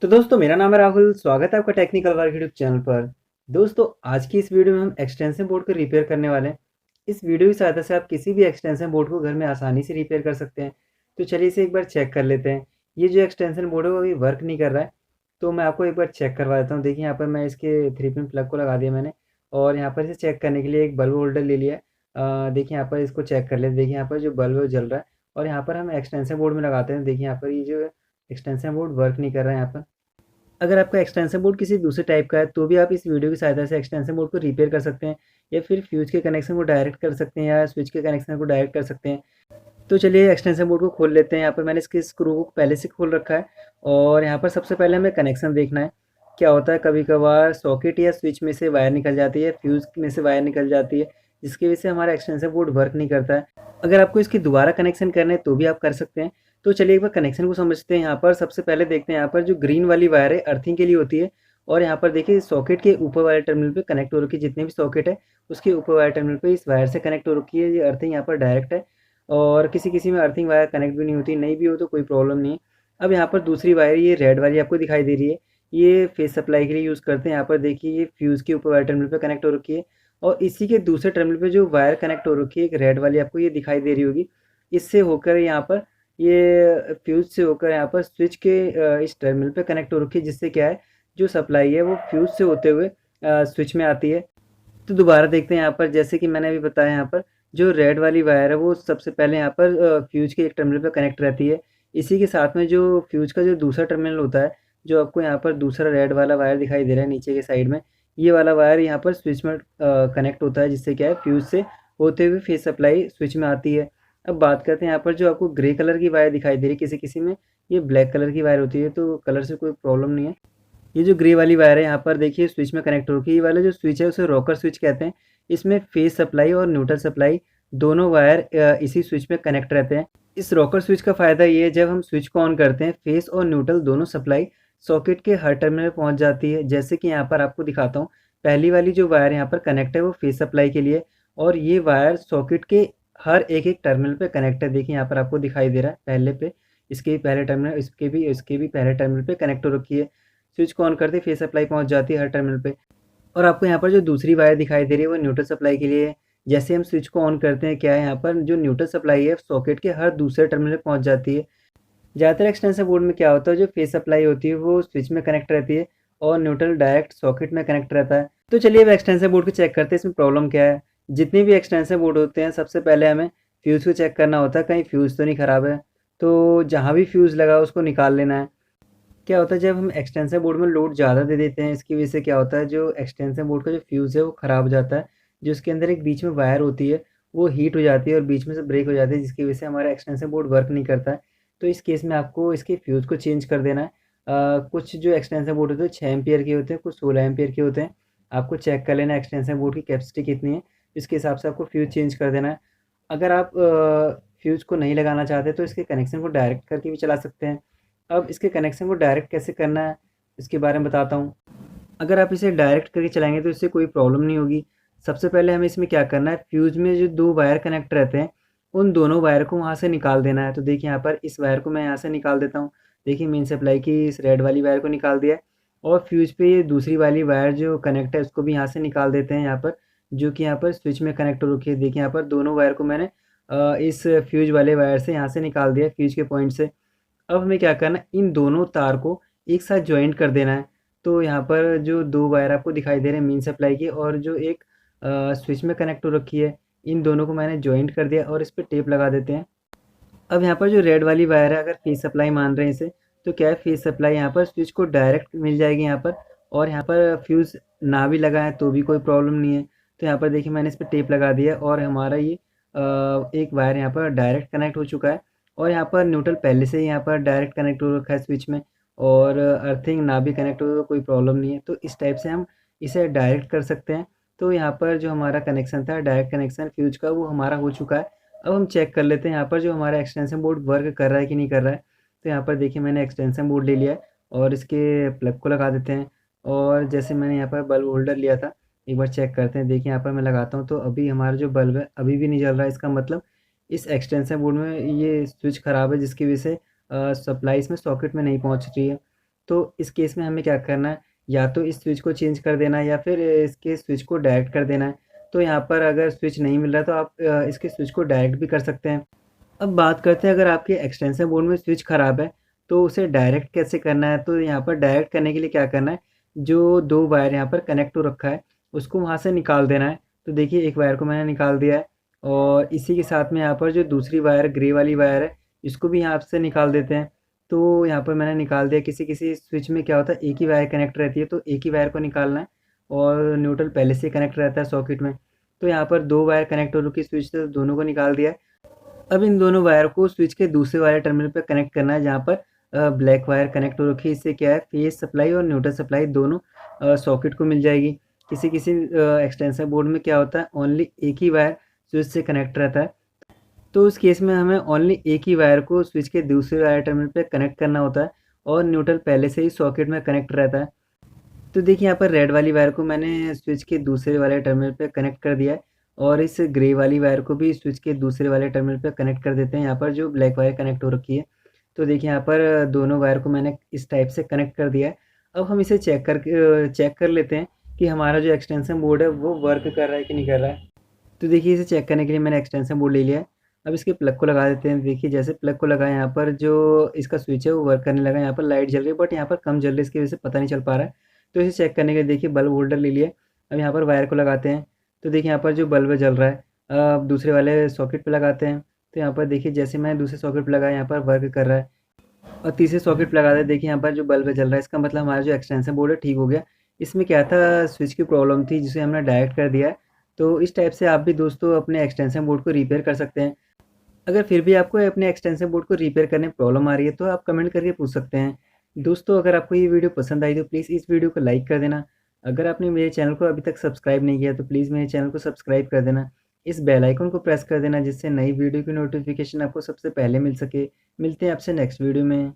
तो दोस्तों मेरा नाम है राहुल। स्वागत है आपका टेक्निकल वर्क यूट्यूब चैनल पर। दोस्तों आज की इस वीडियो में हम एक्सटेंशन बोर्ड को रिपेयर करने वाले हैं। इस वीडियो की सहायता से आप किसी भी एक्सटेंशन बोर्ड को घर में आसानी से रिपेयर कर सकते हैं। तो चलिए इसे एक बार चेक कर लेते हैं। ये जो एक्सटेंशन बोर्ड है वो अभी वर्क नहीं कर रहा है, तो मैं आपको एक बार चेक करवा देता हूँ। देखिए यहाँ पर मैं इसके 3 पिन प्लग को लगा दिया मैंने, और यहाँ पर इसे चेक करने के लिए एक बल्ब होल्डर ले लिया है। देखिए यहाँ पर इसको चेक कर लेते। देखिए यहाँ पर जो बल्ब है वो जल रहा है, और यहाँ पर हम एक्सटेंशन बोर्ड में लगाते हैं। देखिए यहाँ पर ये जो एक्सटेंशन बोर्ड वर्क नहीं कर रहा है यहाँ पर। अगर आपका एक्सटेंशन बोर्ड किसी दूसरे टाइप का है तो भी आप इस वीडियो की सहायता से एक्सटेंशन बोर्ड को रिपेयर कर सकते हैं, या फिर फ्यूज के कनेक्शन को डायरेक्ट कर सकते हैं, या स्विच के कनेक्शन को डायरेक्ट कर सकते हैं। तो चलिए एक्सटेंशन बोर्ड को खोल लेते हैं। यहाँ पर मैंने इसके स्क्रू को पहले से खोल रखा है, और यहाँ पर सबसे पहले हमें कनेक्शन देखना है। क्या होता है, कभी कभार सॉकेट या स्विच में से वायर निकल जाती है, फ्यूज़ में से वायर निकल जाती है, जिसकी वजह से हमारा एक्सटेंशन बोर्ड वर्क नहीं करता है। अगर आपको इसकी दोबारा कनेक्शन करना है तो भी आप कर सकते हैं। तो चलिए एक बार कनेक्शन को समझते हैं। यहाँ पर सबसे पहले देखते हैं, यहाँ पर जो ग्रीन वाली वायर है अर्थिंग के लिए होती है, और यहाँ पर देखिए सॉकेट के ऊपर वाले टर्मिनल पे कनेक्ट हो रखी है। जितने भी सॉकेट है उसके ऊपर वाले टर्मिनल पे इस वायर से कनेक्ट हो रखी है। ये अर्थिंग यहाँ पर डायरेक्ट है, और किसी किसी में अर्थिंग वायर कनेक्ट भी नहीं होती। नहीं भी हो तो कोई प्रॉब्लम नहीं है। अब यहाँ पर दूसरी वायर ये रेड वाली आपको दिखाई दे रही है, ये फेस सप्लाई के लिए यूज़ करते हैं। यहाँ पर देखिए ये फ्यूज़ के ऊपर वायर टर्मिनल पे कनेक्ट हो रखी है, और इसी के दूसरे टर्मिनल पे जो वायर कनेक्ट हो रखी है एक रेड वाली आपको ये दिखाई दे रही होगी। इससे होकर यहाँ पर ये फ्यूज़ से होकर यहाँ पर स्विच के इस टर्मिनल पे कनेक्ट हो रखी है, जिससे क्या है जो सप्लाई है वो फ्यूज़ से होते हुए स्विच में आती है। तो दोबारा देखते हैं यहाँ पर, जैसे कि मैंने अभी बताया, यहाँ पर जो रेड वाली वायर है वो सबसे पहले यहाँ पर फ्यूज के एक टर्मिनल पर कनेक्ट रहती है। इसी के साथ में जो फ्यूज का जो दूसरा टर्मिनल होता है, जो आपको यहाँ पर दूसरा रेड वाला वायर दिखाई दे रहा है नीचे के साइड में, ये वाला वायर यहाँ पर स्विच में कनेक्ट होता है, जिससे क्या है फ्यूज से होते हुए फेस सप्लाई स्विच में आती है। अब बात करते हैं यहाँ पर जो आपको ग्रे कलर की वायर दिखाई दे रही है, किसी किसी में ये ब्लैक कलर की वायर होती है, तो कलर से कोई प्रॉब्लम नहीं है। ये जो ग्रे वाली वायर है यहाँ पर देखिए स्विच में कनेक्ट हो रखी है। ये वाला जो स्विच है उसे रॉकर स्विच कहते हैं। इसमें फेस सप्लाई और न्यूट्रल सप्लाई दोनों वायर इसी स्विच में कनेक्ट रहते हैं। इस रॉकर स्विच का फ़ायदा ये है, जब हम स्विच को ऑन करते हैं फेस और न्यूट्रल दोनों सप्लाई सॉकेट के हर टर्मिनल में पहुंच जाती है। जैसे कि यहाँ पर आपको दिखाता हूँ, पहली वाली जो वायर यहाँ पर कनेक्ट है वो फेस सप्लाई के लिए, और ये वायर सॉकेट के हर एक एक टर्मिनल पे कनेक्ट है। देखिए यहाँ पर आपको दिखाई दे रहा है पहले पे, इसके भी पहले टर्मिनल, इसके भी पहले टर्मिनल पे कनेक्ट हो रखी है। स्विच को ऑन करते ही फेस सप्लाई पहुंच जाती है हर टर्मिनल पे। और आपको यहाँ पर जो दूसरी वायर दिखाई दे रही है वो न्यूट्रल सप्लाई के लिए है। जैसे हम स्विच को ऑन करते हैं, क्या है यहाँ पर जो न्यूट्रल सप्लाई है सॉकेट के हर दूसरे टर्मिनल पे पहुंच जाती है। ज़्यादातर एक्सटेंशन बोर्ड में क्या होता है, जो फेस सप्लाई होती है वो स्विच में कनेक्ट रहती है, और न्यूट्रल डायरेक्ट सॉकेट में कनेक्ट रहता है। तो चलिए अब एक्सटेंशन बोर्ड को चेक करते हैं इसमें प्रॉब्लम क्या है। जितने भी एक्सटेंशन बोर्ड होते हैं सबसे पहले हमें फ्यूज़ को चेक करना होता है, कहीं फ्यूज़ तो नहीं ख़राब है। तो जहाँ भी फ्यूज़ लगा उसको निकाल लेना है। क्या होता है, जब हम एक्सटेंशन बोर्ड में लोड ज़्यादा दे देते हैं, इसकी वजह से क्या होता है जो एक्सटेंशन बोर्ड का जो फ्यूज़ है वो ख़राब हो जाता है। जो उसके अंदर एक बीच में वायर होती है वो हीट हो जाती है और बीच में से ब्रेक हो जाती है, जिसकी वजह से हमारा एक्सटेंशन बोर्ड वर्क नहीं करता है। तो इस केस में आपको इसके फ्यूज़ को चेंज कर देना है। कुछ जो एक्सटेंशन बोर्ड होते हैं 6 एम्पियर के होते हैं, कुछ 16 एम्पियर के होते हैं। आपको चेक कर लेना है एक्सटेंशन बोर्ड की कैपेसिटी कितनी है, इसके हिसाब से आपको फ्यूज़ चेंज कर देना है। अगर आप फ्यूज़ को नहीं लगाना चाहते तो इसके कनेक्शन को डायरेक्ट करके भी चला सकते हैं। अब इसके कनेक्शन को डायरेक्ट कैसे करना है इसके बारे में बताता हूँ। अगर आप इसे डायरेक्ट करके चलाएँगे तो इससे कोई प्रॉब्लम नहीं होगी। सबसे पहले हमें इसमें क्या करना है, फ्यूज़ में जो 2 वायर कनेक्ट रहते हैं, उन दोनों वायर को वहाँ से निकाल देना है। तो देखिए यहाँ पर इस वायर को मैं यहाँ से निकाल देता हूँ। देखिए मेन सप्लाई की इस रेड वाली वायर को निकाल दिया है, और फ्यूज़ पे ये दूसरी वाली वायर जो कनेक्ट है उसको भी यहाँ से निकाल देते हैं यहाँ पर, जो कि यहाँ पर स्विच में कनेक्ट हो रखी है। देखिए यहाँ पर दोनों वायर को मैंने इस फ्यूज़ वाले वायर से यहाँ से निकाल दिया फ्यूज़ के पॉइंट से। अब हमें क्या करना है, इन दोनों तार को एक साथ जॉइंट कर देना है। तो यहाँ पर जो 2 वायर आपको दिखाई दे रहे हैं मेन सप्लाई के, और जो एक स्विच में कनेक्ट हो रखी है, इन दोनों को मैंने जॉइंट कर दिया और इस पे टेप लगा देते हैं। अब यहाँ पर जो रेड वाली वायर है, अगर फेस सप्लाई मान रहे हैं इसे, तो क्या है फेस सप्लाई यहाँ पर स्विच को डायरेक्ट मिल जाएगी यहाँ पर, और यहाँ पर फ्यूज़ ना भी लगा है तो भी कोई प्रॉब्लम नहीं है। तो यहाँ पर देखिए मैंने इस पे टेप लगा दिया, और हमारा ये एक वायर यहाँ पर डायरेक्ट कनेक्ट हो चुका है, और यहाँ पर न्यूट्रल पहले से ही यहाँ पर डायरेक्ट कनेक्ट हो रखा है स्विच में, और अर्थिंग ना भी कनेक्ट हो तो कोई प्रॉब्लम नहीं है। तो इस टाइप से हम इसे डायरेक्ट कर सकते हैं। तो यहाँ पर जो हमारा कनेक्शन था डायरेक्ट कनेक्शन फ्यूज का वो हमारा हो चुका है। अब हम चेक कर लेते हैं यहाँ पर जो हमारा एक्सटेंशन बोर्ड वर्क कर रहा है कि नहीं कर रहा है। तो यहाँ पर देखिए मैंने एक्सटेंशन बोर्ड ले लिया है, और इसके प्लग को लगा देते हैं। और जैसे मैंने यहाँ पर बल्ब होल्डर लिया था, एक बार चेक करते हैं। देखिए यहाँ पर मैं लगाता हूँ तो अभी हमारा जो बल्ब है अभी भी नहीं जल रहा है। इसका मतलब इस एक्सटेंशन बोर्ड में ये स्विच ख़राब है, जिसकी वजह से सप्लाई इसमें सॉकेट में नहीं पहुँच रही है। तो इस केस में हमें क्या करना है, या तो इस स्विच को चेंज कर देना है या फिर इसके स्विच को डायरेक्ट कर देना है। तो यहाँ पर अगर स्विच नहीं मिल रहा तो आप इसके स्विच को डायरेक्ट भी कर सकते हैं। अब बात करते हैं अगर आपके एक्सटेंशन बोर्ड में स्विच ख़राब है तो उसे डायरेक्ट कैसे करना है। तो यहाँ पर डायरेक्ट करने के लिए क्या करना है, जो 2 वायर यहाँ पर कनेक्ट हो रखा है उसको वहाँ से निकाल देना है। तो देखिए एक वायर को मैंने निकाल दिया है और इसी के साथ में यहाँ पर जो दूसरी वायर ग्रे वाली वायर है इसको भी यहाँ से निकाल देते हैं। तो यहाँ पर मैंने निकाल दिया। किसी किसी स्विच में क्या होता है एक ही वायर कनेक्ट रहती है, तो एक ही वायर को निकालना है और न्यूट्रल पहले से कनेक्ट रहता है सॉकेट में। तो यहाँ पर 2 वायर कनेक्ट हो रखी स्विच से दोनों को निकाल दिया है। अब इन दोनों वायर को स्विच के दूसरे वाले टर्मिनल पर कनेक्ट करना है जहाँ पर ब्लैक वायर कनेक्ट हो रखी है। इससे क्या है, फेज सप्लाई और न्यूट्रल सप्लाई दोनों सॉकेट को मिल जाएगी। किसी किसी एक्सटेंशन बोर्ड में क्या होता है ओनली एक ही वायर स्विच से कनेक्ट रहता है। तो उस केस में हमें ओनली एक ही वायर को स्विच के दूसरे वायर टर्मिनल पे कनेक्ट करना होता है और न्यूट्रल पहले से ही सॉकेट में कनेक्ट रहता है। तो देखिए यहाँ पर रेड वाली वायर को मैंने स्विच के दूसरे वाले टर्मिनल पे कनेक्ट कर दिया है और इस ग्रे वाली वायर को भी स्विच के दूसरे वाले टर्मिनल पे कनेक्ट कर देते हैं यहाँ पर जो ब्लैक वायर कनेक्ट हो रखी है। तो देखिए यहाँ पर दोनों वायर को मैंने इस टाइप से कनेक्ट कर दिया है। अब हम इसे चेक कर लेते हैं कि हमारा जो एक्सटेंशन बोर्ड है वो वर्क कर रहा है कि नहीं कर रहा है। तो देखिए इसे चेक करने के लिए मैंने एक्सटेंशन बोर्ड ले लिया है। अब इसके प्लग को लगा देते हैं। देखिए जैसे प्लग को लगाया यहाँ पर जो इसका स्विच है वो वर्क करने लगा। यहाँ पर लाइट जल रही है बट यहाँ पर कम जल रही है, इसकी वजह से पता नहीं चल पा रहा है। तो इसे चेक करने के लिए देखिए बल्ब होल्डर ले लिया। अब यहाँ पर वायर को लगाते हैं। तो देखिए यहाँ पर जो बल्ब जल रहा है। अब दूसरे वाले सॉकेट पे लगाते हैं। तो यहाँ पर देखिए जैसे मैंने दूसरे सॉकेट पे लगाया यहाँ पर वर्क कर रहा है और तीसरे सॉकेट पे लगाते हैं। देखिए यहाँ पर जो बल्ब जल रहा है, इसका मतलब हमारा जो एक्सटेंशन बोर्ड है ठीक हो गया। इसमें क्या था, स्विच की प्रॉब्लम थी जिसे हमने डायरेक्ट कर दिया है। तो इस टाइप से आप भी दोस्तों अपने एक्सटेंशन बोर्ड को रिपेयर कर सकते हैं। अगर फिर भी आपको अपने एक्सटेंशन बोर्ड को रिपेयर करने में प्रॉब्लम आ रही है तो आप कमेंट करके पूछ सकते हैं। दोस्तों अगर आपको ये वीडियो पसंद आई तो प्लीज़ इस वीडियो को लाइक कर देना। अगर आपने मेरे चैनल को अभी तक सब्सक्राइब नहीं किया तो प्लीज़ मेरे चैनल को सब्सक्राइब कर देना। इस बेल आइकन को प्रेस कर देना जिससे नई वीडियो की नोटिफिकेशन आपको सबसे पहले मिल सके। मिलते हैं आपसे नेक्स्ट वीडियो में।